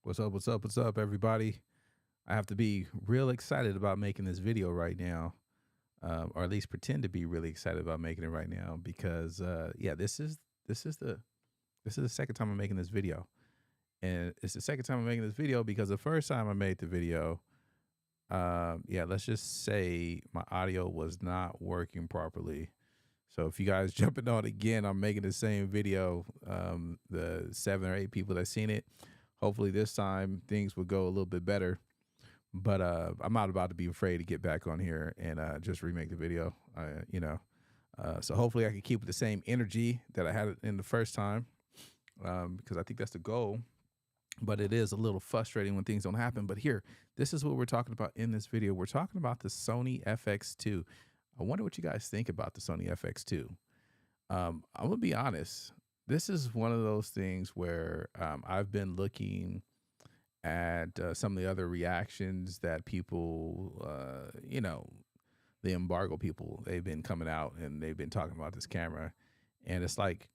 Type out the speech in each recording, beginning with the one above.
What's up? What's up? What's up, everybody? I have to be real excited about making this video right now, or at least pretend to be really excited about making it right now because, yeah, this is the this is the second time I'm making this video, and it's the second time I'm making this video because the first time I made the video, yeah, let's just say my audio was not working properly. So if you guys jumping on again, I'm making the same video. The 7 or 8 people that seen it, hopefully this time things will go a little bit better. But I'm not about to be afraid to get back on here and just remake the video. So hopefully I can keep the same energy that I had in the first time, because I think that's the goal. But it is a little frustrating when things don't happen. But here, this is what we're talking about in this video. We're talking about the Sony FX2. I wonder what you guys think about the Sony FX2. I'm gonna be honest. This is one of those things where I've been looking at some of the other reactions that people, the embargo people, they've been coming out and they've been talking about this camera. And it's like,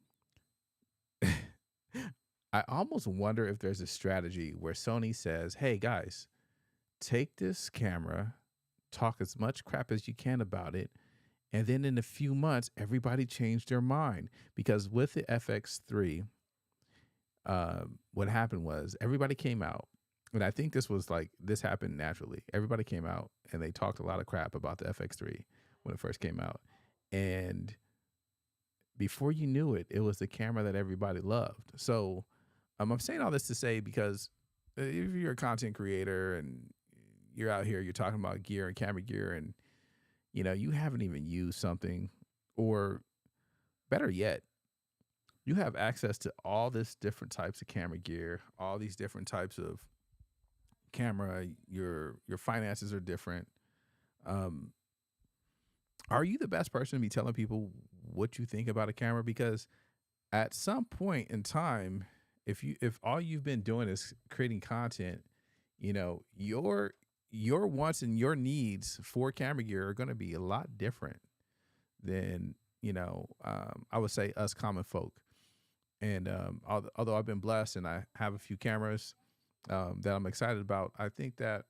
I almost wonder if there's a strategy where Sony says, hey guys, take this camera, talk as much crap as you can about it, and then in a few months, everybody changed their mind. Because with the FX3, what happened was everybody came out, and I think this happened naturally. Everybody came out and they talked a lot of crap about the FX3 when it first came out. And before you knew it, it was the camera that everybody loved. So I'm saying all this to say, because if you're a content creator and you're out here, you're talking about gear and camera gear, and you haven't even used something, or better yet, you have access to all this different types of camera gear, all these different types of camera, your finances are different. Are you the best person to be telling people what you think about a camera? Because at some point in time, if all you've been doing is creating content, your wants and your needs for camera gear are going to be a lot different than I would say us common folk. And although I've been blessed and I have a few cameras that I'm excited about, I think that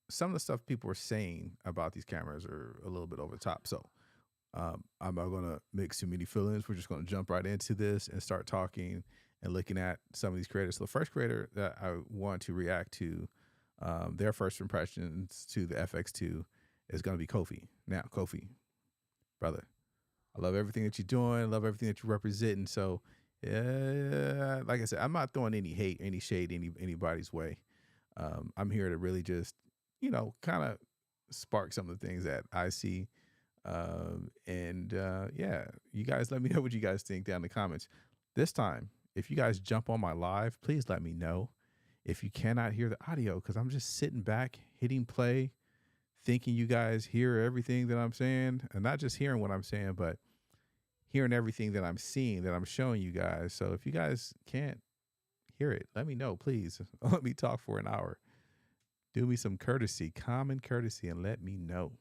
some of the stuff people are saying about these cameras are a little bit over the top. So I'm not going to mix too many feelings. We're just going to jump right into this and start talking and looking at some of these creators. So the first creator that I want to react to, their first impressions to the FX2 is going to be Kofi. Now, Kofi, brother, I love everything that you're doing. I love everything that you're representing. So, yeah, like I said, I'm not throwing any hate, any shade, anybody's way. I'm here to really just, kind of spark some of the things that I see. Yeah, you guys let me know what you guys think down in the comments. This time, if you guys jump on my live, please let me know if you cannot hear the audio, because I'm just sitting back, hitting play, thinking you guys hear everything that I'm saying, and not just hearing what I'm saying, but hearing everything that I'm seeing, that I'm showing you guys. So if you guys can't hear it, let me know, please. Let me talk for an hour. Do me some courtesy, common courtesy, and let me know.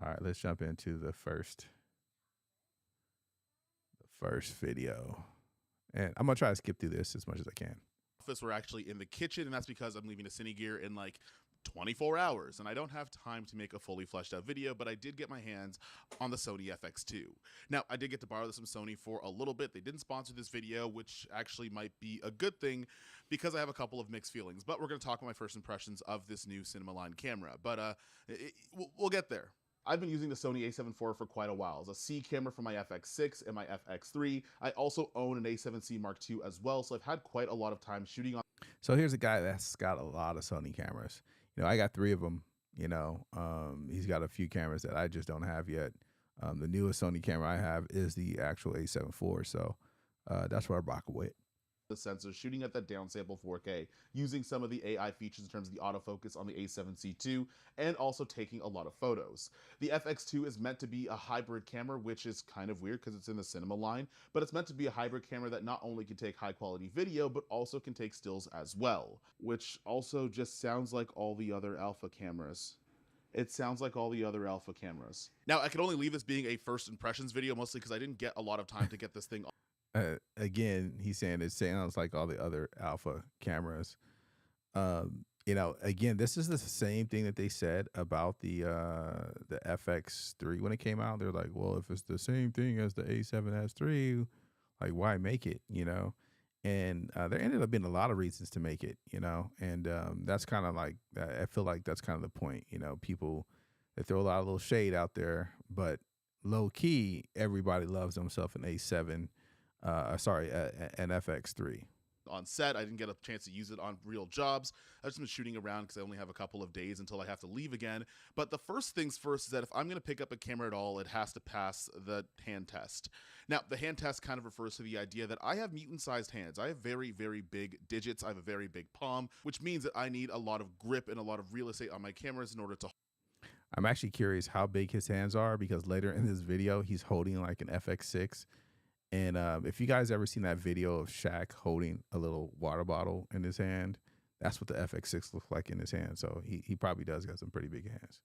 All right, let's jump into the first video. And I'm going to try to skip through this as much as I can. We're actually in the kitchen, and that's because I'm leaving a Cine Gear in like 24 hours, and I don't have time to make a fully fleshed out video, but I did get my hands on the Sony FX2. Now, I did get to borrow this from Sony for a little bit. They didn't sponsor this video, which actually might be a good thing because I have a couple of mixed feelings, but we're going to talk about my first impressions of this new cinema line camera, but we'll get there. I've been using the Sony a7 IV for quite a while as a C camera for my FX6 and my FX3. I also own an a7C Mark II as well, so I've had quite a lot of time shooting on. So here's a guy that's got a lot of Sony cameras. I got 3 of them. He's got a few cameras that I just don't have yet. The newest Sony camera I have is the actual a7 IV, so that's what I rock with. The sensors, shooting at that downsample 4K, using some of the AI features in terms of the autofocus on the a7C II, and also taking a lot of photos. The FX2 is meant to be a hybrid camera, which is kind of weird because it's in the cinema line, but it's meant to be a hybrid camera that not only can take high quality video, but also can take stills as well, which also just sounds like all the other alpha cameras. It sounds like all the other alpha cameras. Now, I can only leave this being a first impressions video, mostly because I didn't get a lot of time to get this thing. Again, he's saying it sounds like all the other alpha cameras. Again, this is the same thing that they said about the FX3 when it came out. They're like, well, if it's the same thing as the A7S3, like why make it? And there ended up being a lot of reasons to make it. And that's kind of like I feel like that's kind of the point. People they throw a lot of little shade out there, but low key, everybody loves themselves an A7. An FX3. On set, I didn't get a chance to use it on real jobs. I've just been shooting around because I only have a couple of days until I have to leave again. But the first things first is that if I'm going to pick up a camera at all, it has to pass the hand test. Now, the hand test kind of refers to the idea that I have mutant-sized hands. I have very, very big digits. I have a very big palm, which means that I need a lot of grip and a lot of real estate on my cameras in order to. I'm actually curious how big his hands are because later in this video, he's holding like an FX6. And if you guys ever seen that video of Shaq holding a little water bottle in his hand, that's what the FX6 looks like in his hand. So he probably does got some pretty big hands.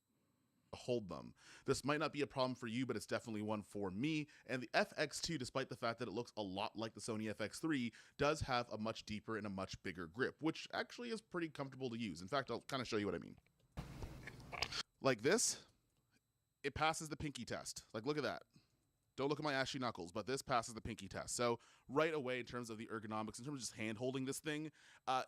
Hold them. This might not be a problem for you, but it's definitely one for me. And the FX2, despite the fact that it looks a lot like the Sony FX3, does have a much deeper and a much bigger grip, which actually is pretty comfortable to use. In fact, I'll kind of show you what I mean. Like this, it passes the pinky test. Like, look at that. Don't look at my ashy knuckles, but this passes the pinky test. So right away, in terms of the ergonomics, in terms of just hand holding this thing, I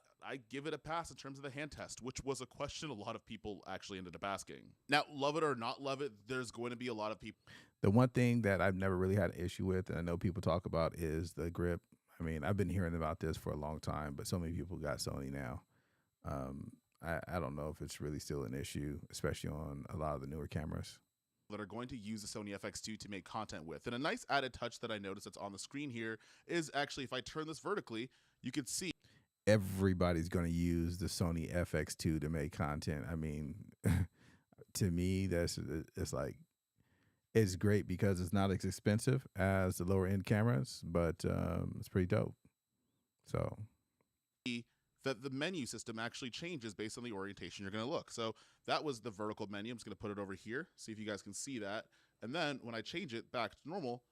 give it a pass in terms of the hand test, which was a question a lot of people actually ended up asking. Now, love it or not love it, there's going to be a lot of people. The one thing that I've never really had an issue with, and I know people talk about, is the grip. I mean, I've been hearing about this for a long time, but so many people got Sony now. I don't know if it's really still an issue, especially on a lot of the newer cameras That are going to use the Sony FX2 to make content with. And a nice added touch that I noticed that's on the screen here is actually, if I turn this vertically, you can see everybody's going to use the Sony FX2 to make content. I mean, to me, it's great because it's not as expensive as the lower end cameras, but it's pretty dope. So that the menu system actually changes based on the orientation you're going to look. So that was the vertical menu. I'm just going to put it over here, see if you guys can see that. And then when I change it back to normal,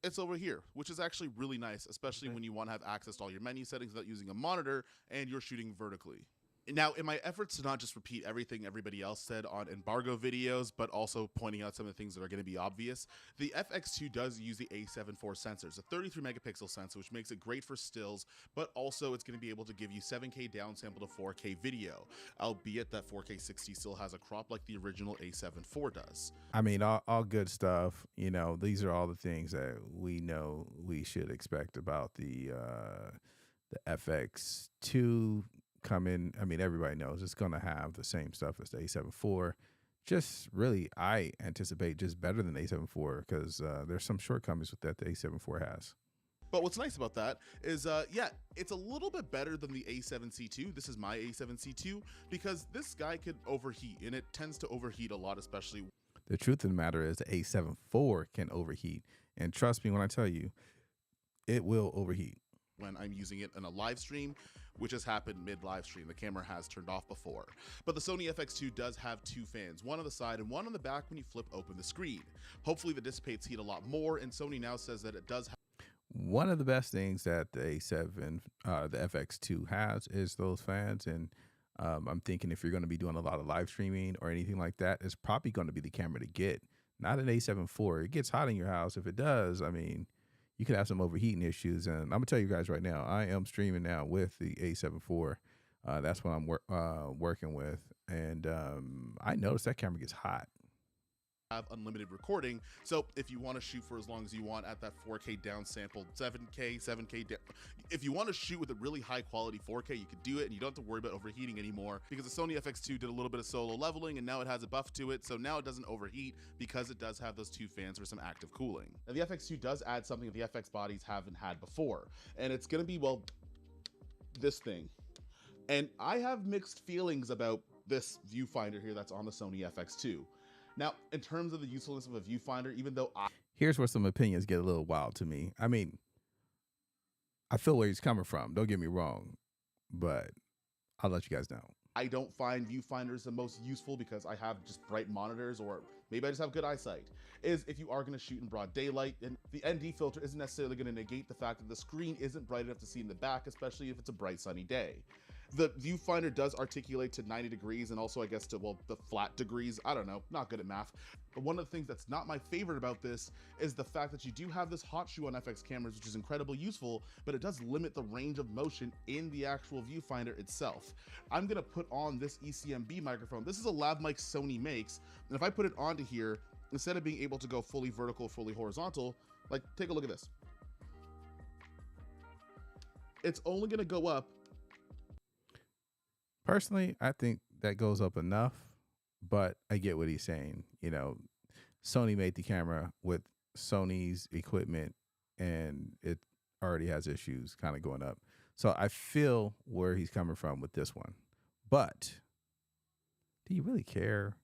it's over here, which is actually really nice, especially when you want to have access to all your menu settings without using a monitor and you're shooting vertically. Now, in my efforts to not just repeat everything everybody else said on embargo videos, but also pointing out some of the things that are going to be obvious, the FX2 does use the A7 IV sensor. It's a 33 megapixel sensor, which makes it great for stills, but also it's going to be able to give you 7K downsample to 4K video, albeit that 4K 60 still has a crop like the original A7 IV does. I mean, all good stuff. These are all the things that we know we should expect about the FX2 coming. I mean, everybody knows it's going to have the same stuff as the A7 IV. Just really, I anticipate just better than the A7 IV because there's some shortcomings with that the A7 IV has. But what's nice about that is, it's a little bit better than the A7C2. This is my A7C2 because this guy could overheat, and it tends to overheat a lot, especially. The truth of the matter is the A7 IV can overheat. And trust me when I tell you, it will overheat. When I'm using it in a live stream, which has happened mid-live stream. The camera has turned off before. But the Sony FX2 does have two fans, one on the side and one on the back when you flip open the screen. Hopefully that dissipates heat a lot more, and Sony now says that it does have. One of the best things that the A7, the FX2 has is those fans, and I'm thinking if you're going to be doing a lot of live streaming or anything like that, it's probably going to be the camera to get, not an A7 IV. It gets hot in your house. If it does, I mean, you could have some overheating issues. And I'm going to tell you guys right now, I am streaming now with the A7 IV. That's what I'm working with. And I noticed that camera gets hot. Have unlimited recording, so if you want to shoot for as long as you want at that 4K downsampled 7K down, if you want to shoot with a really high quality 4K, you can do it and you don't have to worry about overheating anymore because the Sony FX2 did a little bit of solo leveling and now it has a buff to it, so now it doesn't overheat because it does have those two fans for some active cooling. Now the FX2 does add something that the FX bodies haven't had before, and it's going to be, well, this thing. And I have mixed feelings about this viewfinder here that's on the Sony FX2. Now, in terms of the usefulness of a viewfinder, even though here's where some opinions get a little wild to me. I mean, I feel where he's coming from. Don't get me wrong, but I'll let you guys know. I don't find viewfinders the most useful because I have just bright monitors, or maybe I just have good eyesight, is if you are going to shoot in broad daylight. And the ND filter isn't necessarily going to negate the fact that the screen isn't bright enough to see in the back, especially if it's a bright sunny day. The viewfinder does articulate to 90 degrees and also I guess to, well, the flat degrees. I don't know, not good at math. But one of the things that's not my favorite about this is the fact that you do have this hot shoe on FX cameras, which is incredibly useful, but it does limit the range of motion in the actual viewfinder itself. I'm gonna put on this ECMB microphone. This is a lav mic Sony makes, and if I put it onto here, instead of being able to go fully vertical, fully horizontal, like take a look at this. It's only gonna go up. Personally, I think that goes up enough, but I get what he's saying. You know, Sony made the camera with Sony's equipment and it already has issues kind of going up. So I feel where he's coming from with this one. But do you really care?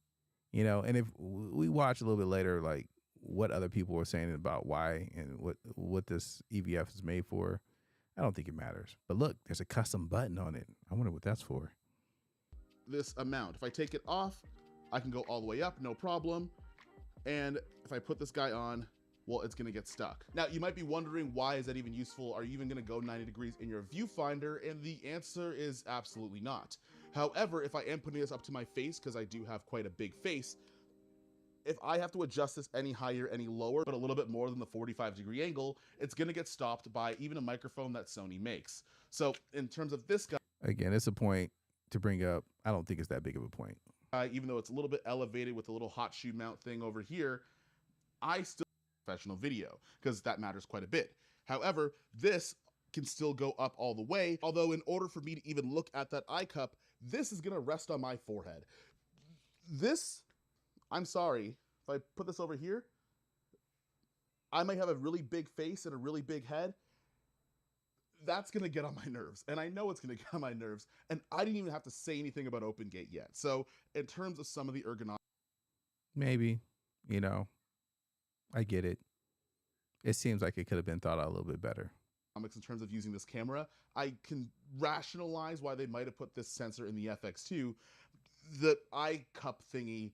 You know, and if we watch a little bit later, like what other people were saying about why and what this EVF is made for, I don't think it matters. But look, there's a custom button on it. I wonder what that's for. This amount. If I take it off, I can go all the way up, no problem. And if I put this guy on, well, it's gonna get stuck. Now, you might be wondering, why is that even useful? Are you even gonna go 90 degrees in your viewfinder? And the answer is absolutely not. However, if I am putting this up to my face, because I do have quite a big face, if I have to adjust this any higher, any lower, but a little bit more than the 45-degree angle, it's gonna get stopped by even a microphone that Sony makes. So in terms of this guy, again, it's a point to bring up. I don't think it's that big of a point. Even though it's a little bit elevated with a little hot shoe mount thing over here, I still professional video because that matters quite a bit. However, this can still go up all the way. Although in order for me to even look at that eye cup, this is gonna rest on my forehead. This, I'm sorry, if I put this over here, I might have a really big face and a really big head. That's gonna get on my nerves, and I know it's gonna get on my nerves, and I didn't even have to say anything about OpenGate yet. So in terms of some of the ergonomics, maybe, you know, I get it. It seems like it could have been thought out a little bit better. in terms of using this camera, I can rationalize why they might have put this sensor in the FX2. The eye cup thingy,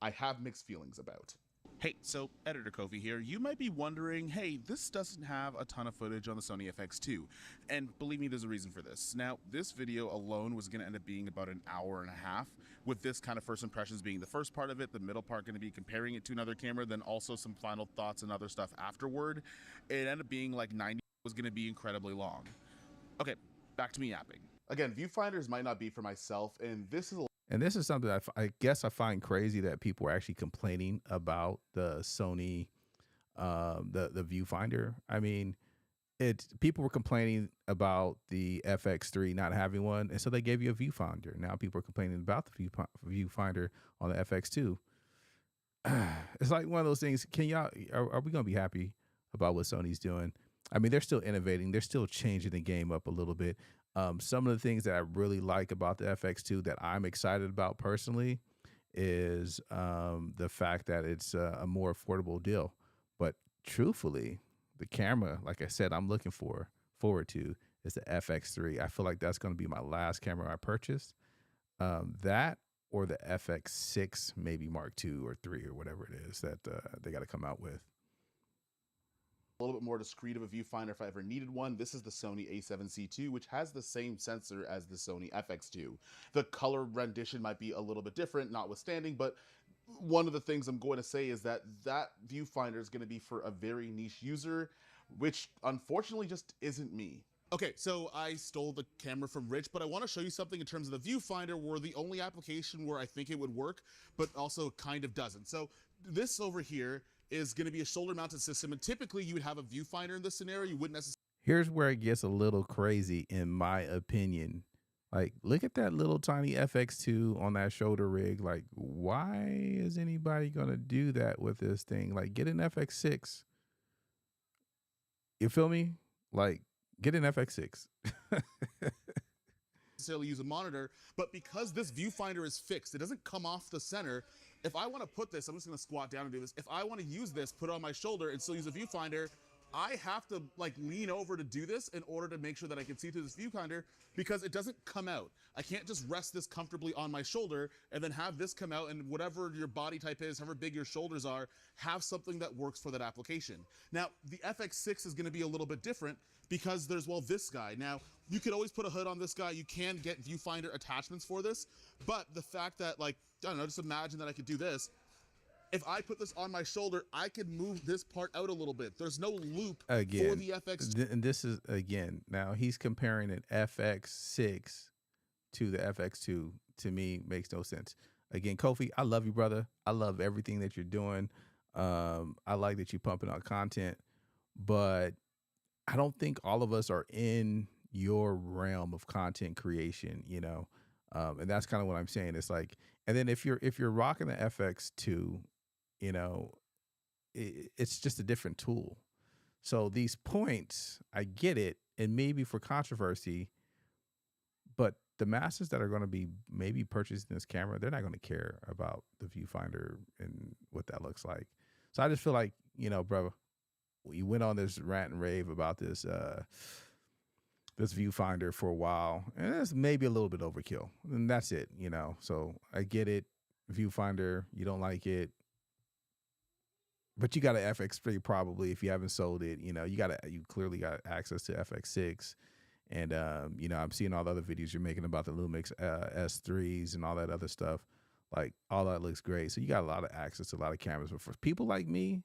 I have mixed feelings about. Hey, so Editor Kofi here. You might be wondering, hey, this doesn't have a ton of footage on the Sony FX2. And believe me, there's a reason for this. Now, this video alone was going to end up being about an hour and a half, with this kind of first impressions being the first part of it, the middle part going to be comparing it to another camera, then also some final thoughts and other stuff afterward. It ended up being like 90 was going to be incredibly long. Okay, back to me yapping. Again, viewfinders might not be for myself, and this is something that I guess I find crazy that people are actually complaining about the Sony, the viewfinder. I mean, people were complaining about the FX3 not having one, and so they gave you a viewfinder. Now people are complaining about the viewfinder on the FX2. It's like one of those things. Can y'all are we gonna be happy about what Sony's doing? I mean, they're still innovating. They're still changing the game up a little bit. Some of the things that I really like about the FX2 that I'm excited about personally is the fact that it's a more affordable deal. But truthfully, the camera, like I said, I'm looking forward to is the FX3. I feel like that's going to be my last camera I purchased. That or the FX6, maybe Mark II or 3 or whatever it is that they got to come out with. A little bit more discreet of a viewfinder if I ever needed one. This is the Sony A7C II, which has the same sensor as the Sony FX2. The color rendition might be a little bit different, notwithstanding, but one of the things I'm going to say is that that viewfinder is going to be for a very niche user, which unfortunately just isn't me. Okay, so I stole the camera from Rich, but I want to show you something in terms of the viewfinder where the only application where I think it would work, but also kind of doesn't. So this over here is going to be a shoulder mounted system, and typically you would have a viewfinder in this scenario. You wouldn't necessarily. Here's where it gets a little crazy in my opinion. Like, look at that little tiny FX2 on that shoulder rig. Like, why is anybody going to do that with this thing? Like, get an FX6. You feel me? Like, get an FX6. Necessarily use a monitor, but because this viewfinder is fixed, it doesn't come off the center. If I want to put this, I'm just going to squat down and do this. If I want to use this, put it on my shoulder and still use a viewfinder, I have to like lean over to do this in order to make sure that I can see through this viewfinder because it doesn't come out. I can't just rest this comfortably on my shoulder and then have this come out, and whatever your body type is, however big your shoulders are, have something that works for that application. Now, the FX6 is gonna be a little bit different because there's, well, this guy. Now, you could always put a hood on this guy. You can get viewfinder attachments for this, but the fact that, like, I don't know, just imagine that I could do this. If I put this on my shoulder, I could move this part out a little bit. There's no loop Again, for the FX2. and this is, again, now he's comparing an FX6 to the FX2. To me, makes no sense. Again, Kofi, I love you, brother. I love everything that you're doing. I like that you're pumping out content, but I don't think all of us are in your realm of content creation, you know. And that's kind of what I'm saying. It's like, and then if you're rocking the FX2, you know, it's just a different tool. So these points, I get it, and maybe for controversy, but the masses that are going to be maybe purchasing this camera, they're not going to care about the viewfinder and what that looks like. So I just feel like, you know, bro, you went on this rant and rave about this this viewfinder for a while, and it's maybe a little bit overkill, and that's it, you know. So I get it, viewfinder, you don't like it, but you got an FX3 probably. If you haven't sold it, you know, you clearly got access to FX6, and you know, I'm seeing all the other videos you're making about the Lumix S3s and all that other stuff. Like, all that looks great. So you got a lot of access to a lot of cameras. But for people like me,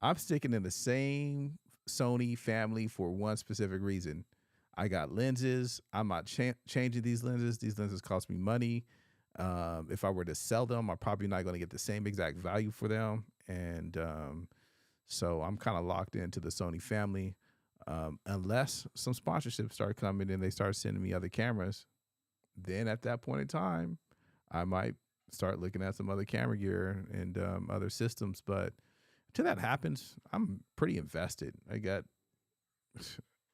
I'm sticking in the same Sony family for one specific reason. I got lenses. I'm not changing these lenses. These lenses cost me money. If I were to sell them, I'm probably not going to get the same exact value for them. And so I'm kind of locked into the Sony family. Unless some sponsorships start coming and they start sending me other cameras, then at that point in time, I might start looking at some other camera gear and other systems. But until that happens, I'm pretty invested. I got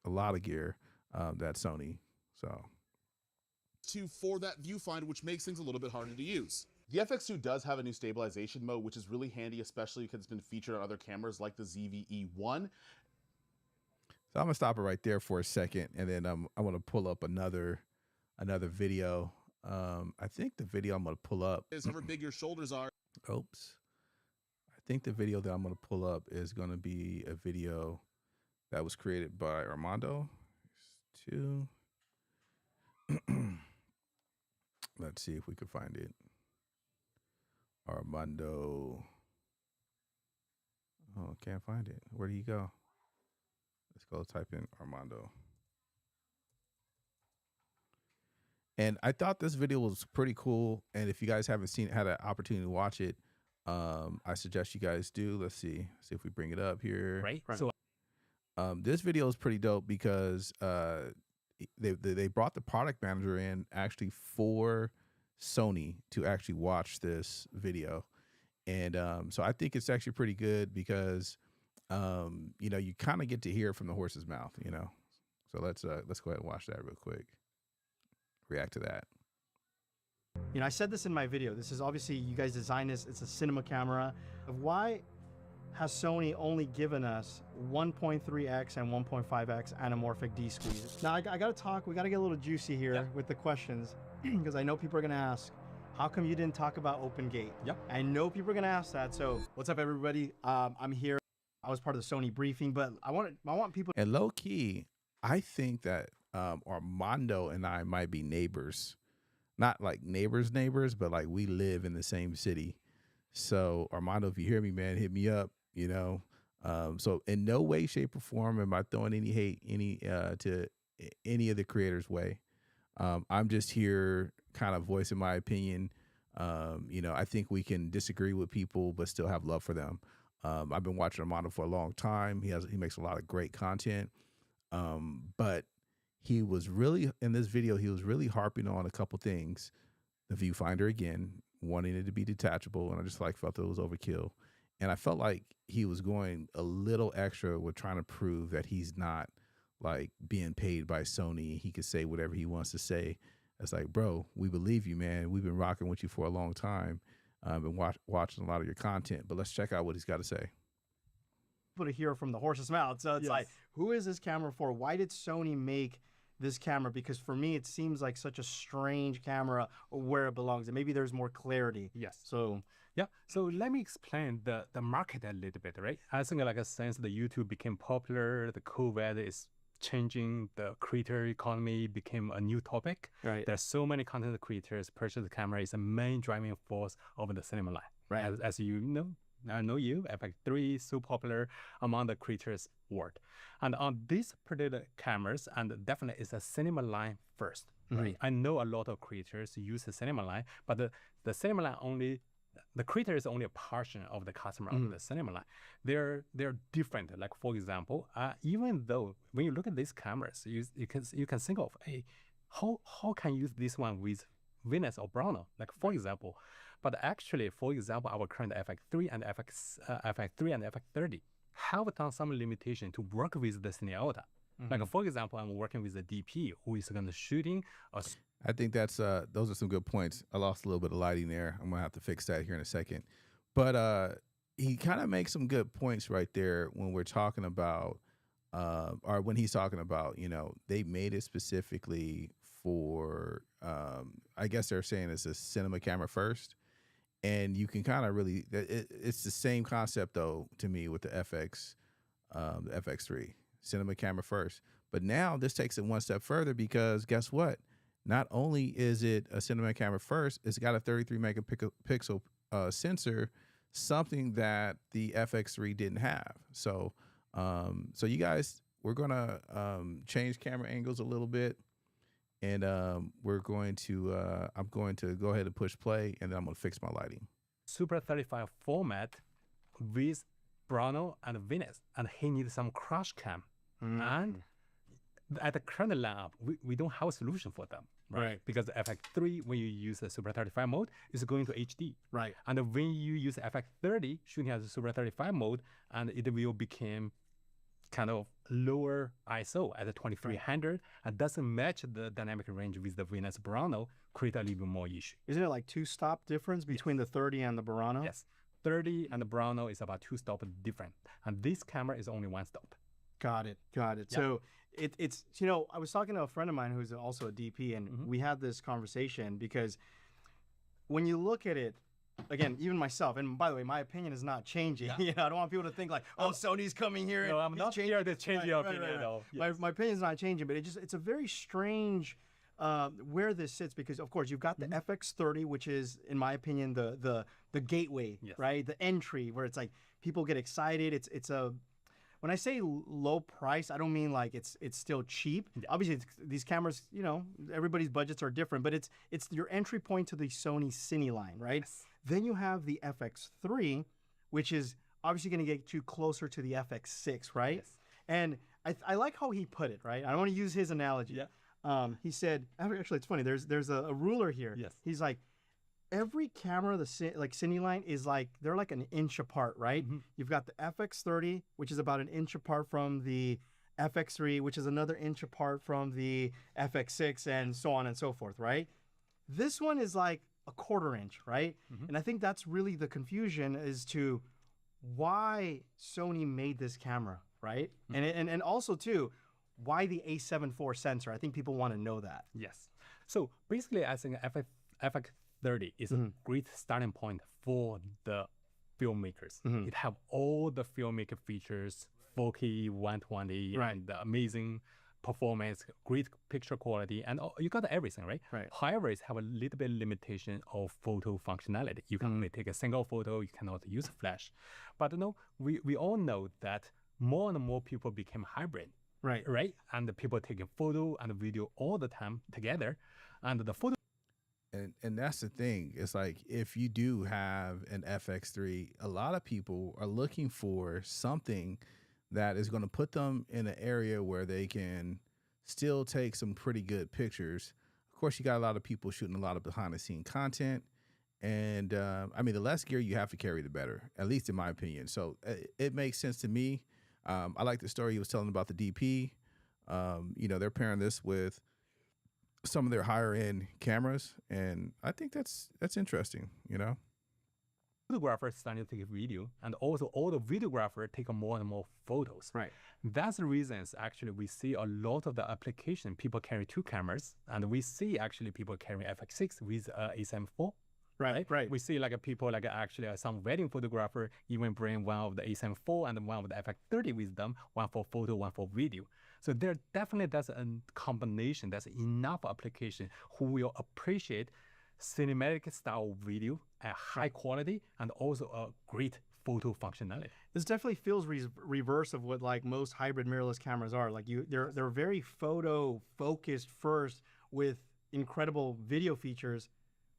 a lot of gear that Sony. So for that viewfinder, which makes things a little bit harder to use. The FX2 does have a new stabilization mode, which is really handy, especially because it's been featured on other cameras like the ZVE1. So I'm gonna stop it right there for a second, and then I want to pull up another video. I think the video I'm gonna pull up Is however big your shoulders are. Oops. I think the video that I'm gonna pull up is gonna be a video that was created by Armando. Here's two. Let's see if we can find it. Armando. Oh, can't find it. Where do you go? Let's go type in Armando. And I thought this video was pretty cool. And if you guys haven't seen it, had an opportunity to watch it, I suggest you guys do. Let's see if we bring it up here. Right. So this video is pretty dope because they brought the product manager in actually for Sony to actually watch this video. And so I think it's actually pretty good because you know, you kind of get to hear it from the horse's mouth, you know. So let's go ahead and watch that real quick. React to that. you know, I said this in my video. This is obviously, you guys designed this. It's a cinema camera. Why has Sony only given us 1.3x and 1.5x anamorphic D-squeeze? Now, I got to talk. We got to get a little juicy here with the questions because I know people are going to ask, how come you didn't talk about open gate? Yep. I know people are going to ask that. So what's up, everybody? I'm here. I was part of the Sony briefing, but I want people. And low key, I think that Armando and I might be neighbors. Not like neighbors, but like we live in the same city. So Armando, if you hear me, man, hit me up, you know. So in no way, shape, or form am I throwing any hate to any of the creators' way. I'm just here kind of voicing my opinion. You know, I think we can disagree with people but still have love for them. I've been watching Armando for a long time. He makes a lot of great content. But he was really, in this video, he was really harping on a couple things. The viewfinder, again, wanting it to be detachable, and I just felt it was overkill. And I felt like he was going a little extra with trying to prove that he's not like being paid by Sony. He could say whatever he wants to say. It's like, bro, we believe you, man. We've been rocking with you for a long time. Been watching a lot of your content, but let's check out what he's got to say. people to hear from the horse's mouth. So it's like, who is this camera for? Why did Sony make this camera? Because for me, it seems like such a strange camera where it belongs, and maybe there's more clarity. Yes. So yeah, so let me explain the market a little bit, right? I think like since the YouTube became popular, the COVID is changing, the creator economy became a new topic. Right. There's so many content creators purchase the camera is the main driving force of the cinema line. Right. As you know, I know you, FX3 is so popular among the creators world. And on these particular cameras, and definitely it's a cinema line first, right? I know a lot of creators use the cinema line, but the cinema line only, the creator is only a portion of the customer of the cinema line. They're different. Like for example, even though when you look at these cameras, you can think of, hey, how can you use this one with Venus or Browno? Like for example, but actually, for example, our current FX3 and FX3 and FX30 have done some limitation to work with the Cine Alta. Like for example, I'm working with the DP who is going to shooting a I think that's those are some good points. I lost a little bit of lighting there. I'm gonna have to fix that here in a second. But he kind of makes some good points right there when we're talking about, or when he's talking about, you know, they made it specifically for, I guess they're saying it's a cinema camera first, and you can kind of really, it's the same concept though to me with the FX3, cinema camera first. But now this takes it one step further because guess what? Not only is it a cinema camera first, it's got a 33 megapixel sensor, something that the FX3 didn't have. So, so you guys, we're gonna change camera angles a little bit, and we're going to, I'm going to go ahead and push play, and then I'm gonna fix my lighting. Super 35 format with Browno and Venus, and he needs some crash cam. And at the current lineup, we don't have a solution for them, right? Because the FX3, when you use the Super 35 mode, is going to HD. Right. And when you use FX30, shooting as a Super 35 mode, and it will become kind of lower ISO at the 2300, and doesn't match the dynamic range with the Venus Browno, create a little bit more issue. Isn't it like 2-stop difference between the 30 and the Browno? Yes. 30 and the Browno is about 2 stop different. And this camera is only 1 stop. Got it. Got it. Yeah. So it's, you know, I was talking to a friend of mine who's also a DP, and we had this conversation because when you look at it, again, even myself, and by the way, my opinion is not changing. Yeah. You know, I don't want people to think like, oh, Sony's coming here. No, and I'm he's not changing. here to change your opinion right. at all. Yes. My opinion's not changing, but it's a very strange where this sits, because of course you've got the FX30, which is, in my opinion, the gateway, right? The entry where it's like people get excited. It's a, when I say low price, I don't mean like it's still cheap. Obviously, these cameras, you know, everybody's budgets are different, but it's your entry point to the Sony Cine line, right? Yes. Then you have the FX3, which is obviously going to get you closer to the FX6, right? Yes. And I like how he put it, right? I don't want to use his analogy. Yeah. He said, actually, it's funny. There's a ruler here. Yes. He's like, every camera, like Cine line is like, they're like an inch apart, right? You've got the FX30, which is about an inch apart from the FX3, which is another inch apart from the FX6, and so on and so forth, right? This one is like a 1/4 inch, right? And I think that's really the confusion as to why Sony made this camera, right? And also too, why the A7 IV sensor? I think people want to know that. Yes. So basically, I think FX30 is a great starting point for the filmmakers. It have all the filmmaker features, 4K 120, and the amazing performance, great picture quality, and you got everything, right? However, it have a little bit limitation of photo functionality. You can only take a single photo. You cannot use flash. But you know, we all know that more and more people became hybrid. Right. And the people taking photo and video all the time together, and the photo. And that's the thing. It's like if you do have an FX3, a lot of people are looking for something that is going to put them in an area where they can still take some pretty good pictures. Of course, you got a lot of people shooting a lot of behind the scene content. And I mean, the less gear you have to carry, the better, at least in my opinion. So it makes sense to me. I like the story he was telling about the DP. You know, they're pairing this with some of their higher end cameras, and I think that's interesting, you know. photographers starting to take video, and also all the videographers take more and more photos. Right. That's the reasons actually we see a lot of the application people carry 2 cameras, and we see actually people carrying FX6 with A7 IV. Right. We see like people like actually some wedding photographer even bring one of the A7 IV and one of the FX30 with them, one for photo, one for video. So there definitely that's a combination, that's enough application who will appreciate cinematic style video at high quality and also a great photo functionality. This definitely feels reverse of what like most hybrid mirrorless cameras are. Like they're very photo focused first with incredible video features,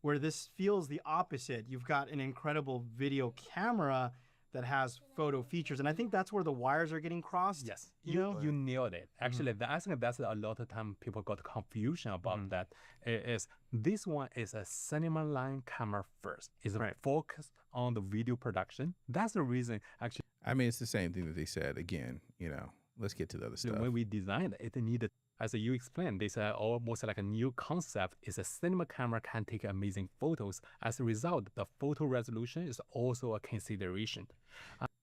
where this feels the opposite. You've got an incredible video camera that has photo features, and I think that's where the wires are getting crossed. Yes, you nailed it. Actually, I think that's a lot of time people got confusion about that. Is this one is a cinema line camera first? Is focused on the video production. That's the reason actually. I mean, it's the same thing that they said. Again, let's get to the other stuff. When we designed it, it needed, as you explained, they said almost like a new concept is a cinema camera can take amazing photos. As a result, the photo resolution is also a consideration.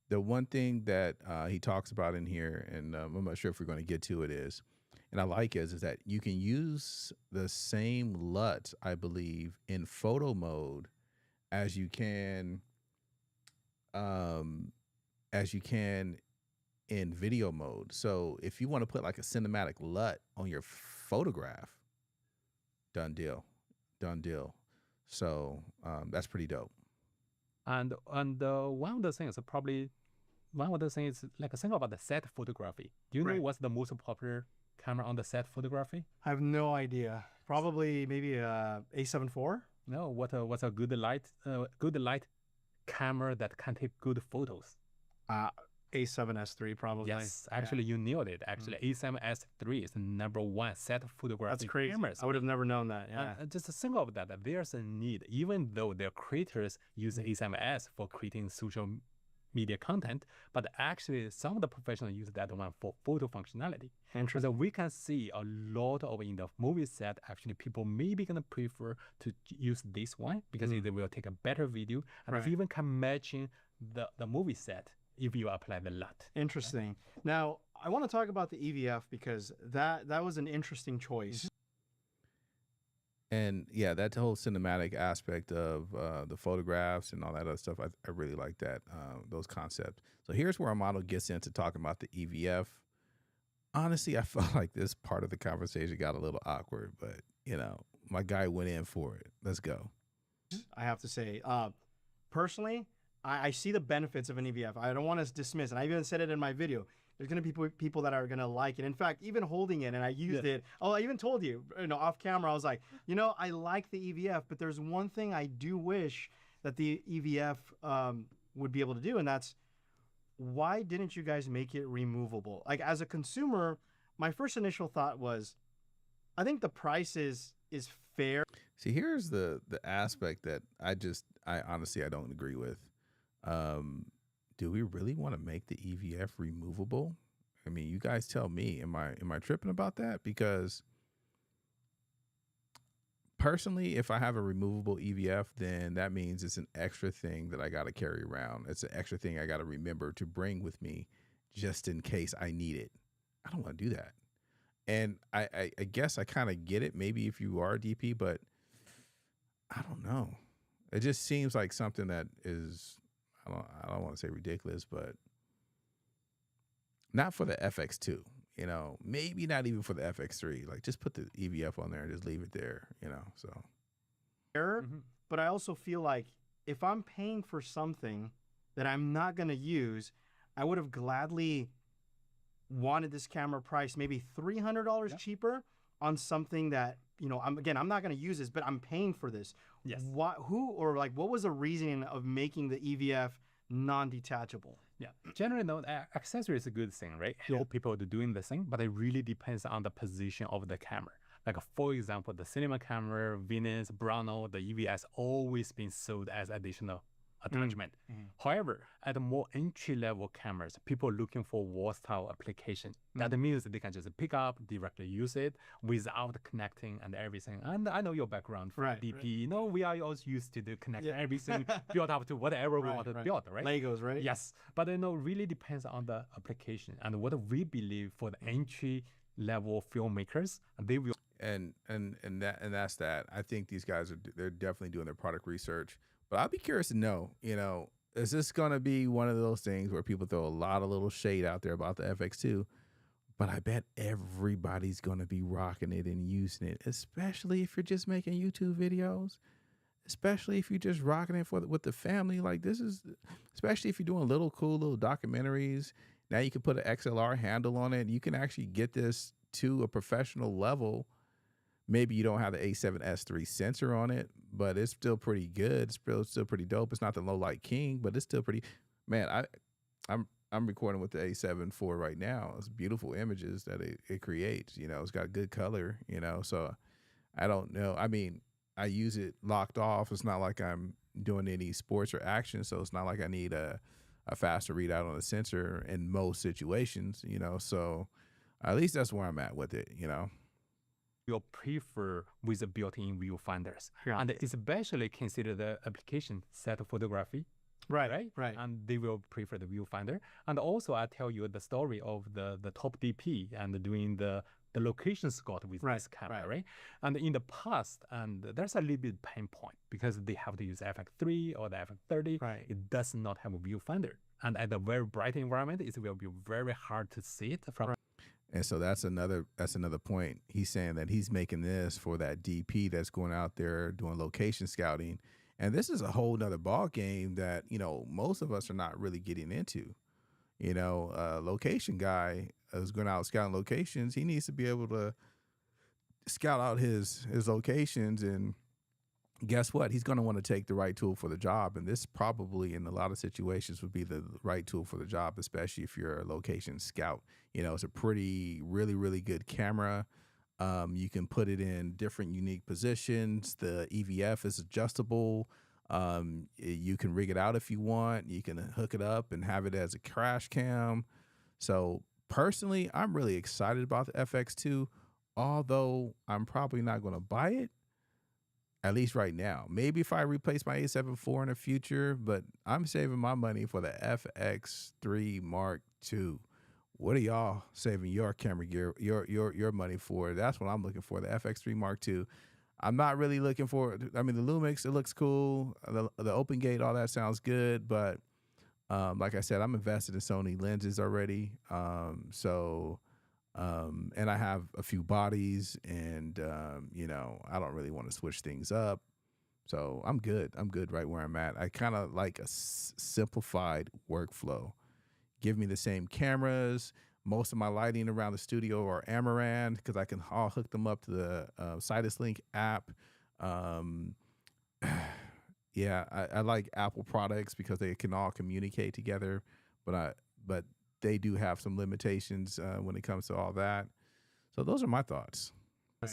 The one thing that he talks about in here, and I'm not sure if we're going to get to it, and I like is that you can use the same LUT, I believe, in photo mode as you can in video mode. So if you want to put like a cinematic LUT on your photograph, done deal. So that's pretty dope. And one of the things like think about the set photography. Do you know what's the most popular camera on the set photography? I have no idea. Probably maybe a A7 IV. No, what's a good light camera that can take good photos? A7S III probably. Yes, actually you nailed it. Actually, A7S III is the #1 set photography. That's crazy. Cameras. I would have never known that. Yeah. Just think of that. There's a need, even though their creators use A7S for creating social media content, but actually some of the professionals use that one for photo functionality. Interesting. So we can see a lot of in the movie set, actually people maybe gonna prefer to use this one because they will take a better video and even can matching the movie set if you apply the LUT. Interesting. Now, I want to talk about the EVF because that was an interesting choice. And yeah, that whole cinematic aspect of the photographs and all that other stuff, I really like that, those concepts. So here's where our model gets into talking about the EVF. Honestly, I felt like this part of the conversation got a little awkward, but my guy went in for it. Let's go. I have to say, personally, I see the benefits of an EVF. I don't want to dismiss, and I even said it in my video. There's going to be people that are going to like it. In fact, even holding it, and I used it. Oh, I even told you, off camera, I was like, I like the EVF, but there's one thing I do wish that the EVF would be able to do, and that's why didn't you guys make it removable? Like, as a consumer, my first initial thought was, I think the price is fair. See, here's the aspect that I honestly don't agree with. Do we really want to make the EVF removable? I mean, you guys tell me, am I tripping about that? Because personally, if I have a removable EVF, then that means it's an extra thing that I got to carry around. It's an extra thing I got to remember to bring with me just in case I need it. I don't want to do that. And I guess I kind of get it, maybe if you are a DP, but I don't know. It just seems like something that is, I don't want to say ridiculous, but not for the FX2, maybe not even for the FX3. Like, just put the EVF on there and just leave it there, so. But I also feel like if I'm paying for something that I'm not going to use, I would have gladly wanted this camera price maybe $300 cheaper on something that, I'm not going to use this, but I'm paying for this. Yes. What was the reasoning of making the EVF non-detachable? Yeah. Generally, no, accessory is a good thing, right? Help people to doing the thing, but it really depends on the position of the camera. Like, for example, the cinema camera, Venus, Browno, the EVS always been sold as additional attachment. However, at the more entry-level cameras, people looking for wall-style application. That means they can just pick up, directly use it without connecting and everything. And I know your background from DP. You know, we are always used to connect everything built up to whatever we want to build, right? Legos, right? Yes, but you know, really depends on the application and what we believe for the entry-level filmmakers, they will. And that's that. I think these guys they're definitely doing their product research. But I'd be curious to know, you know, is this going to be one of those things where people throw a lot of little shade out there about the FX2? But I bet everybody's going to be rocking it and using it, especially if you're just making YouTube videos, especially if you're just rocking it with the family. Like this is, especially if you're doing cool little documentaries. Now you can put an XLR handle on it. You can actually get this to a professional level. Maybe you don't have the A7S III sensor on it, but it's still pretty good. It's still pretty dope. It's not the low light king, but it's still pretty. Man, I'm recording with the A7 IV right now. It's beautiful images that it creates. You know, it's got good color. You know, so I don't know. I mean, I use it locked off. It's not like I'm doing any sports or action, so it's not like I need a faster readout on the sensor in most situations. You know, so at least that's where I'm at with it. You know. Will prefer with the built-in viewfinders, and especially consider the application set photography, right, and they will prefer the viewfinder. And also, I tell you the story of the top DP and doing the location scout with this camera, right? And in the past, and there's a little bit pain point because they have to use FX3 or the FX30. It does not have a viewfinder, and at a very bright environment, it will be very hard to see it from. And so that's another point. He's saying that he's making this for that DP that's going out there doing location scouting. And this is a whole nother ball game that, you know, most of us are not really getting into. You know, location guy is going out scouting locations. He needs to be able to scout out his locations, and guess what? He's going to want to take the right tool for the job. And this probably in a lot of situations would be the right tool for the job, especially if you're a location scout. You know, it's a really good camera. You can put it in different unique positions. The EVF is adjustable. You can rig it out if you want. You can hook it up and have it as a crash cam. So personally, I'm really excited about the FX2, although I'm probably not going to buy it. At least right now. Maybe if I replace my A7 IV in the future, but I'm saving my money for the FX3 Mark II. What are y'all saving your camera gear, your money for? That's what I'm looking for, the FX3 Mark II. I'm not really looking for, I mean, the Lumix, it looks cool. The open gate, all that sounds good. But like I said, I'm invested in Sony lenses already. And I have a few bodies, and, you know, I don't really want to switch things up. So I'm good. I'm good right where I'm at. I kind of like a simplified workflow. Give me the same cameras. Most of my lighting around the studio are Amaran because I can all hook them up to the Sidus Link app. Yeah, I like Apple products because they can all communicate together, but they do have some limitations when it comes to all that. So those are my thoughts. A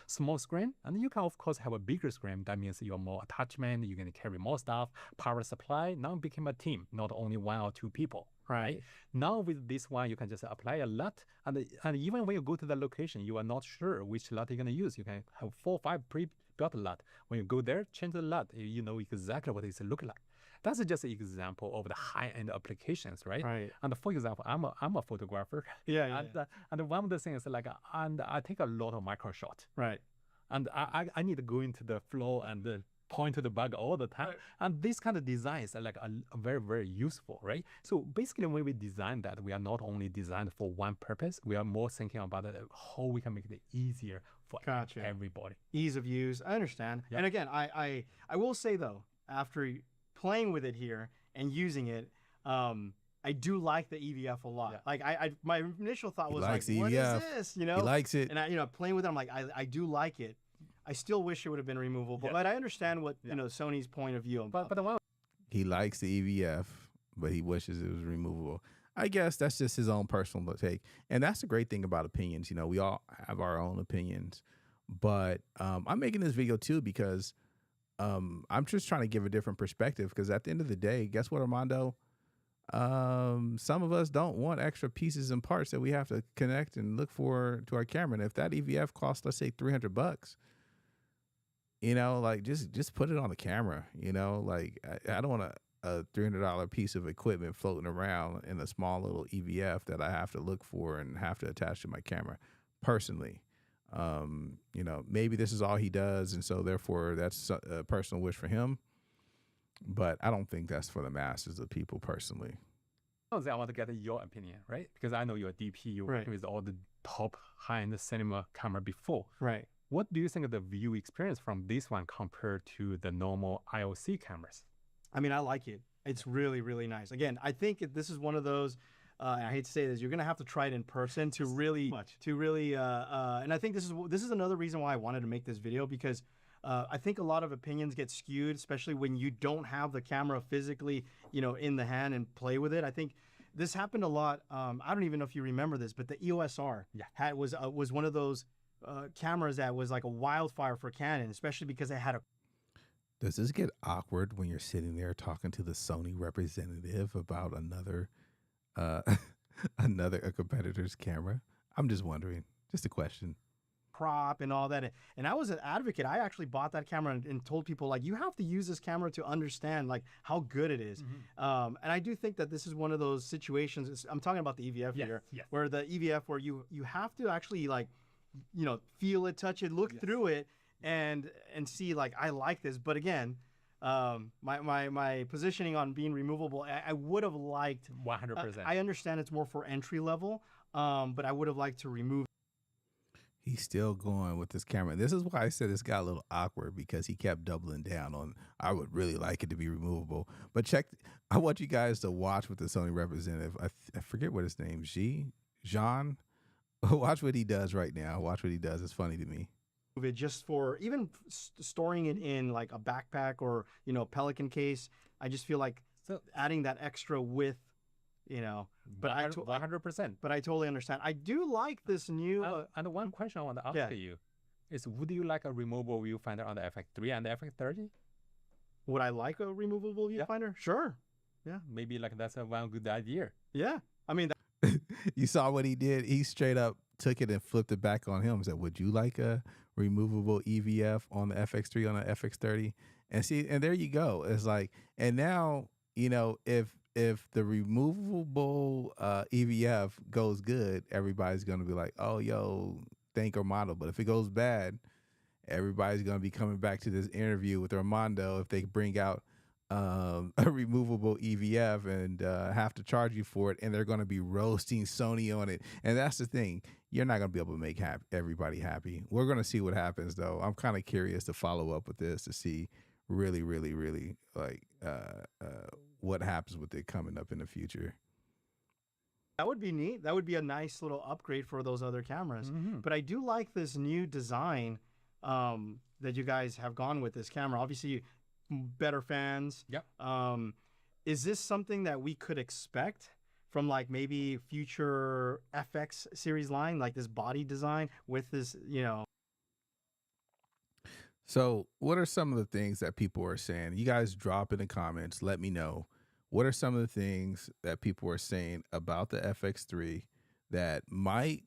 small screen, and you can of course have a bigger screen. That means you're more attachment, you're going to carry more stuff, power supply. Now it became a team, not only one or two people. Right. Now with this one, you can just apply a LUT, and even when you go to the location, you are not sure which LUT you're going to use. You can have 4 or 5 pre-built LUT. When you go there, change the LUT, you know exactly what it looks like. That's just an example of the high-end applications, right? And for example, I'm a photographer. And one of the things like, and I take a lot of micro shot. And I need to go into the flow and point to the bug all the time. And these kind of designs are like a very, very useful, right? So basically when we design that, we are not only designed for one purpose, we are more thinking about how we can make it easier for everybody. Ease of use, I understand. And again, I will say though, after playing with it here and using it, I do like the EVF a lot. Like my initial thought was like, what is this? You know, he likes it. And I, playing with it, I'm like, I do like it. I still wish it would have been removable, but I understand what Sony's point of view. But the one he likes the EVF, but he wishes it was removable. I guess that's just his own personal take, and that's the great thing about opinions. You know, we all have our own opinions, but I'm making this video too because I'm just trying to give a different perspective because at the end of the day, guess what, Armando? Some of us don't want extra pieces and parts that we have to connect and look for to our camera. And if that EVF costs, let's say $300, like just put it on the camera. Like I don't want a $300 piece of equipment floating around in a small little EVF that I have to look for and have to attach to my camera. Personally, maybe this is all he does, and so therefore that's a personal wish for him. But I don't think that's for the masses of people personally. I want to get your opinion, right? Because I know you're a DP, you worked Right. with all the top high-end cinema camera before. Right. What do you think of the view experience from this one compared to the normal IOC cameras? I mean, I like it. It's really, really nice. Again, I think this is one of those. I hate to say this, you're gonna have to try it in person to really, and I think this is another reason why I wanted to make this video, because I think a lot of opinions get skewed, especially when you don't have the camera physically, in the hand and play with it. I think this happened a lot. I don't even know if you remember this, but the EOS R was one of those cameras that was like a wildfire for Canon, especially because it had a. Does this get awkward when you're sitting there talking to the Sony representative about another a competitor's camera? I'm just wondering. Just a question. Prop and all that, and I was an advocate. I actually bought that camera and told people, like, you have to use this camera to understand like how good it is. And I do think that this is one of those situations. I'm talking about the EVF here, where the EVF where you have to actually like, feel it, touch it, look through it, and see like, I like this. But again, my positioning on being removable, I would have liked 100%. I understand it's more for entry level, but I would have liked to remove. He's still going with this camera. This is why I said this got a little awkward, because he kept doubling down on, I would really like it to be removable. But I want you guys to watch with the Sony representative. I forget what his name is. Jean. Watch what he does right now. Watch what he does. It's funny to me. It just for even storing it in like a backpack or Pelican case. I just feel like adding that extra width, But 100%. But I totally understand. I do like this new. And one question I want to ask you is, would you like a removable viewfinder on the FX3 and the FX30? Would I like a removable viewfinder? Sure. Yeah. Maybe like that's one good idea. Yeah. I mean, you saw what he did. He straight up took it and flipped it back on him. Said, "Would you like a removable EVF on the FX3 on the FX30?" And see, and there you go. It's like, and now if the removable EVF goes good, everybody's gonna be like, "Oh, yo, thank Armando." But if it goes bad, everybody's gonna be coming back to this interview with Armando if they bring out a removable EVF and have to charge you for it, and they're gonna be roasting Sony on it. And that's the thing. You're not gonna be able to make everybody happy. We're gonna see what happens, though. I'm kind of curious to follow up with this to see really, really, really like what happens with it coming up in the future. That would be neat. That would be a nice little upgrade for those other cameras. But I do like this new design that you guys have gone with this camera. Obviously, better fans. Yep. Is this something that we could expect from like maybe future FX series line, like this body design with this, So what are some of the things that people are saying? You guys drop in the comments. Let me know. What are some of the things that people are saying about the FX3 that might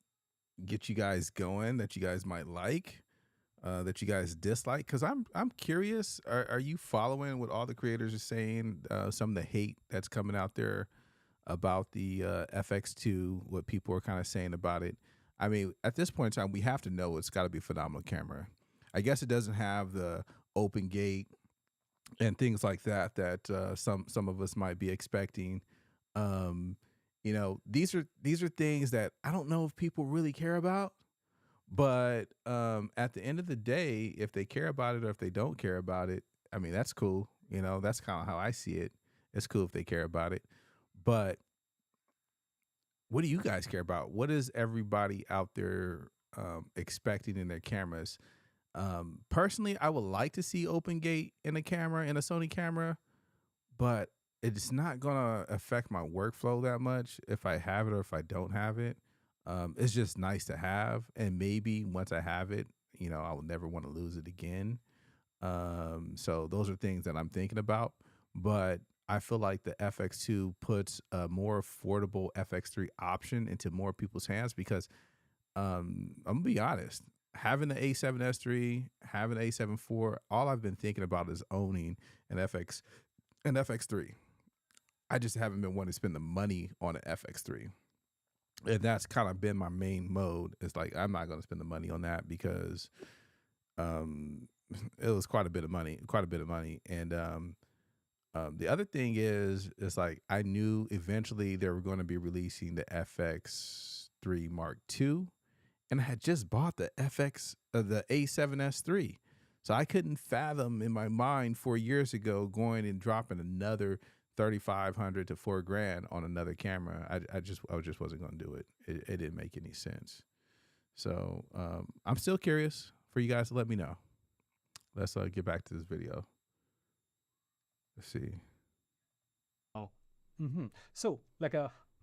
get you guys going, that you guys might like, that you guys dislike? Because I'm curious. Are you following what all the creators are saying? Some of the hate that's coming out there about the FX2, what people are kind of saying about it. I mean, at this point in time, we have to know it's got to be a phenomenal camera. I guess it doesn't have the open gate and things like that some of us might be expecting. These are things that I don't know if people really care about. But at the end of the day, if they care about it or if they don't care about it, I mean, that's cool. That's kind of how I see it. It's cool if they care about it. But what do you guys care about? What is everybody out there expecting in their cameras? Personally, I would like to see open gate in a camera, in a Sony camera, but it's not going to affect my workflow that much if I have it or if I don't have it. It's just nice to have. And maybe once I have it, I will never want to lose it again. So those are things that I'm thinking about. But I feel like the FX2 puts a more affordable FX3 option into more people's hands because I'm gonna be honest. Having the A7S3, having the A7 IV, all I've been thinking about is owning an FX3. I just haven't been wanting to spend the money on an FX3. And that's kind of been my main mode. It's like I'm not gonna spend the money on that because um it was quite a bit of money, And the other thing is, it's like I knew eventually they were going to be releasing the FX3 Mark II, and I had just bought the the A7S3. So I couldn't fathom in my mind 4 years ago going and dropping another 3,500 to $4,000 on another camera. I just wasn't going to do it. It didn't make any sense. So I'm still curious for you guys to let me know. Let's get back to this video. Let's see. Oh. So like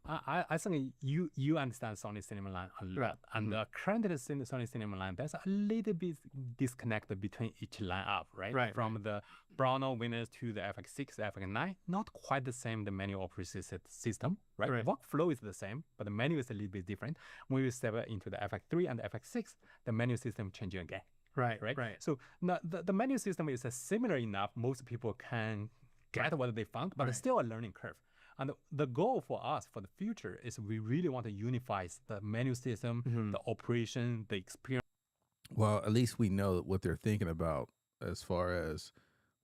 I think you understand Sony cinema line a lot, Right. and currently Sony cinema line, there's a little bit disconnect between each lineup, right? Right, From the Browner winners to the FX6, FX9, not quite the same. The manual operating system, right? Right. Workflow is the same, but the menu is a little bit different. When we step into the FX3 and the FX6, the menu system changing again. Right. Right. Right. So the menu system is similar enough. Most people can get what they found, but it's still a learning curve. And the goal for us for the future is we really want to unify the menu system, the operation, the experience. Well, at least we know what they're thinking about as far as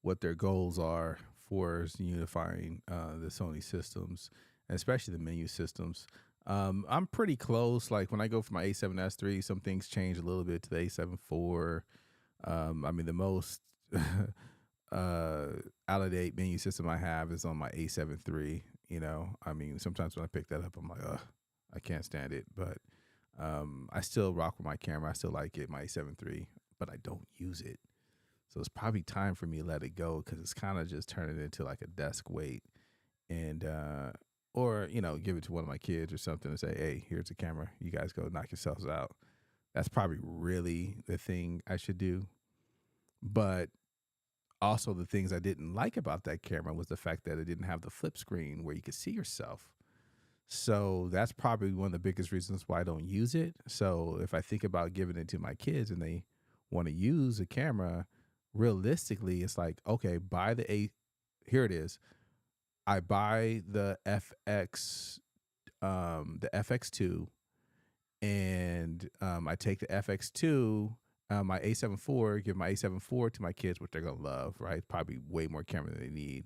what their goals are for unifying the Sony systems, and especially the menu systems. I'm pretty close. Like when I go for my A7S3, some things change a little bit to the A7 IV. I mean, the most out of date menu system I have is on my A7 III. You know, I mean, sometimes when I pick that up, I'm like, I can't stand it. But I still rock with my camera. I still like it, my A7 III, but I don't use it. So it's probably time for me to let it go because it's kind of just turning into like a desk weight. And or, you know, give it to one of my kids or something and say, hey, here's a camera. You guys go knock yourselves out. That's probably really the thing I should do. But also the things I didn't like about that camera was the fact that it didn't have the flip screen where you could see yourself. So that's probably one of the biggest reasons why I don't use it. So if I think about giving it to my kids and they want to use a camera, realistically, it's like, okay, buy here it is. I buy the FX2, and I take the FX2, my A7 IV, give my A7 IV to my kids, which they're gonna love, right? Probably way more camera than they need,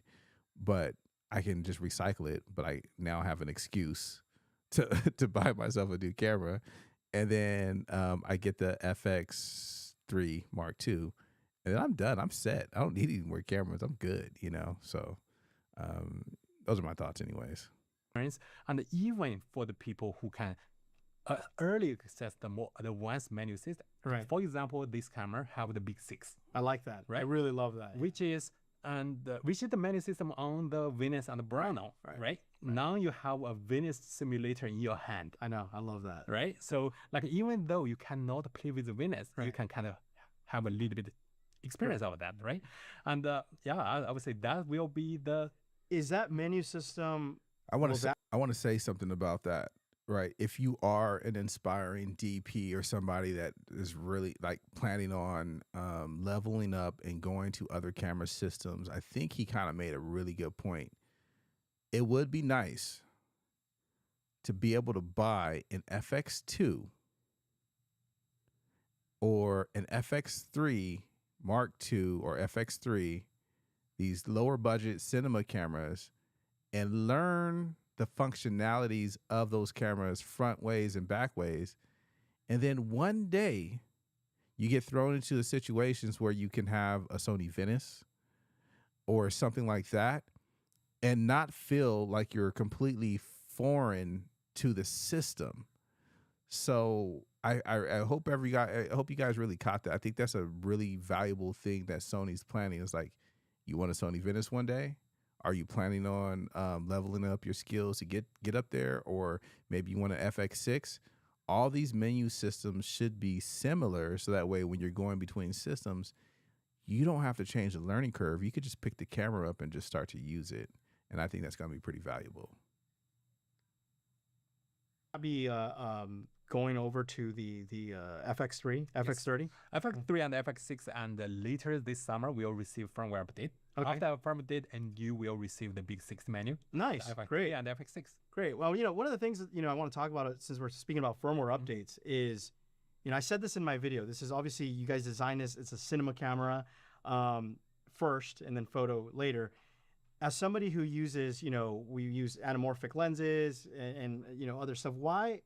but I can just recycle it. But I now have an excuse to buy myself a new camera, and then I get the FX3 Mark II, and then I'm done. I'm set. I don't need any more cameras. I'm good, you know. So those are my thoughts, anyways. And even for the people who can early access the more advanced menu system. Right. For example, this camera have the Big 6, I like that. I Right. really love that. which is the menu system on the Venus and the Browner, right? Now you have a Venus simulator in your hand, I know. I love that. right? So like even though you cannot play with the Venus, you can kind of have a little bit experience of that, right? And I would say that will be the Is that menu system? I want Well, to say something about that, right? If you are an inspiring DP or somebody that is really like planning on leveling up and going to other camera systems, I think he kind of made a really good point. It would be nice to be able to buy an FX2 or an FX3 Mark II or FX3, these lower budget cinema cameras, and learn the functionalities of those cameras front ways and back ways. And then one day you get thrown into the situations where you can have a Sony Venice or something like that and not feel like you're completely foreign to the system. So I hope I hope you guys really caught that. I think that's a really valuable thing that Sony's planning. Is like, you want a Sony Venice one day? Are you planning on leveling up your skills to get up there? Or maybe you want an FX6? All these menu systems should be similar, so that way when you're going between systems, you don't have to change the learning curve. You could just pick the camera up and just start to use it. And I think that's going to be pretty valuable. I'll be going over to the FX3, FX30. FX3 and FX6, and later this summer we'll receive firmware update. Okay. After firmware update, and you will receive the big 6 menu. Nice, FX3 great. and FX6. Great. Well, one of the things that, I want to talk about, since we're speaking about firmware updates, is, I said this in my video. This is obviously, you guys designed this. It's a cinema camera first and then photo later. As somebody who uses, we use anamorphic lenses and other stuff, why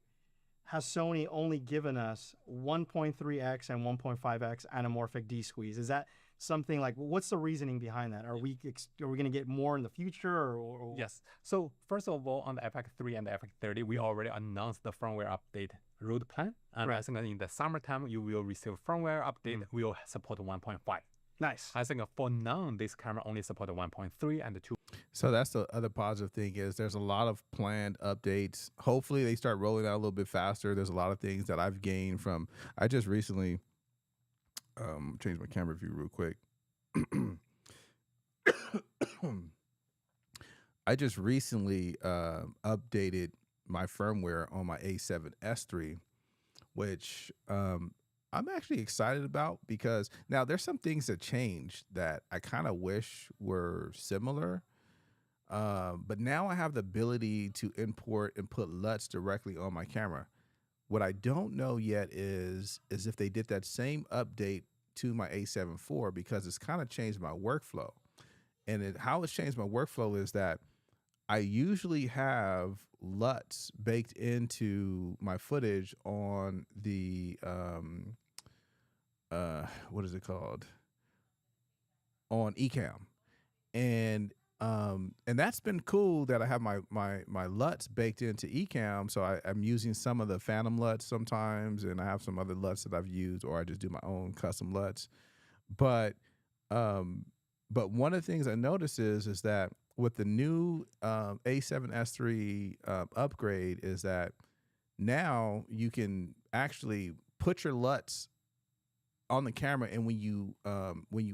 has Sony only given us 1.3x and 1.5x anamorphic D-squeeze? Is that something like, what's the reasoning behind that? Are we going to get more in the future? Or? Yes. So first of all, on the FX3 and the FX30, we already announced the firmware update road plan. And Right. I think in the summertime, you will receive firmware update. We will support 1.5. Nice. I think for now, this camera only supports 1.3 and 2. So that's the other positive thing is there's a lot of planned updates. Hopefully they start rolling out a little bit faster. There's a lot of things that I've gained from, I just recently, change my camera view real quick. I just recently updated my firmware on my A7S III, which I'm actually excited about because now there's some things that changed that I kind of wish were similar. But now I have the ability to import and put LUTs directly on my camera. What I don't know yet is if they did that same update to my A7 IV, because it's kind of changed my workflow. And how it's changed my workflow is that I usually have LUTs baked into my footage on the what is it called? On Ecamm. And that's been cool that I have my LUTs baked into Ecamm. So I'm using some of the Phantom LUTs sometimes, and I have some other LUTs that I've used, or I just do my own custom LUTs. But one of the things I noticed is that with the new A7S III upgrade is that now you can actually put your LUTs on the camera, and when you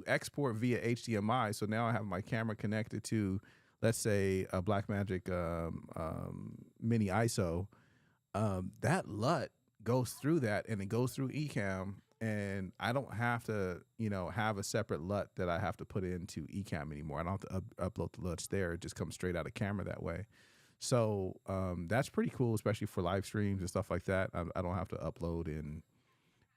export via HDMI, so now I have my camera connected to, let's say, a Blackmagic Mini ISO, that LUT goes through that, and it goes through Ecamm, and I don't have to, have a separate LUT that I have to put into Ecamm anymore. I don't have to upload the LUTs there. It just comes straight out of camera that way. So that's pretty cool, especially for live streams and stuff like that. I don't have to upload in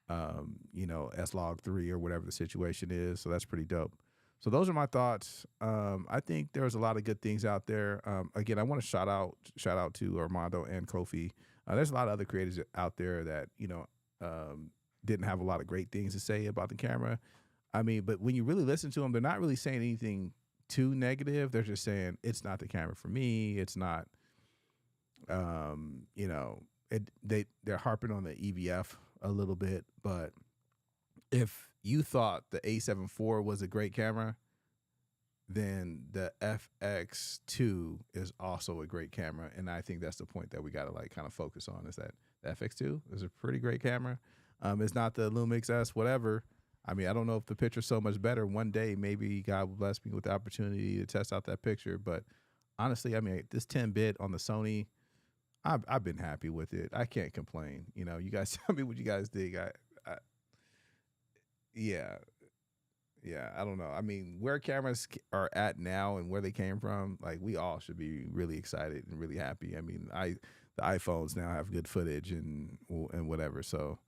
S-Log3 or whatever the situation is. So that's pretty dope. So those are my thoughts. I think there's a lot of good things out there. Again, I want to shout out to Armando and Kofi. There's a lot of other creators out there that, didn't have a lot of great things to say about the camera. I mean, but when you really listen to them, they're not really saying anything too negative. They're just saying it's not the camera for me. It's not, they're harping on the EVF a little bit, but if you thought the A7 IV was a great camera, then the FX2 is also a great camera. And I think that's the point that we got to kind of focus on, is that the FX2 is a pretty great camera. It's not the Lumix S, whatever. I mean, I don't know if the picture's so much better. One day, maybe God will bless me with the opportunity to test out that picture. But honestly, I mean, this 10-bit on the Sony, I've been happy with it. I can't complain. You guys tell me what you guys think. Yeah, I don't know. I mean, where cameras are at now and where they came from, we all should be really excited and really happy. I mean, the iPhones now have good footage and whatever. So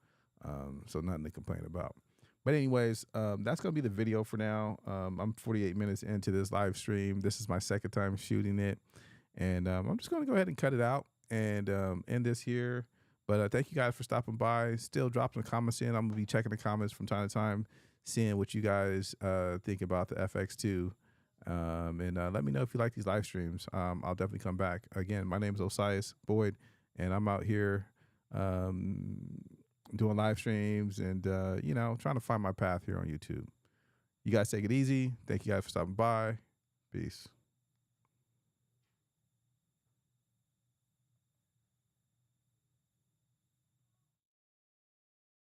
nothing to complain about. But anyways, that's going to be the video for now. I'm 48 minutes into this live stream. This is my second time shooting it. And I'm just going to go ahead and cut it out and end this here. But thank you guys for stopping by. Still drop some comments in. I'm going to be checking the comments from time to time, seeing what you guys think about the FX2. And let me know if you like these live streams. I'll definitely come back. Again, my name is Osias Boyd, and I'm out here doing live streams and, trying to find my path here on YouTube. You guys take it easy. Thank you guys for stopping by. Peace.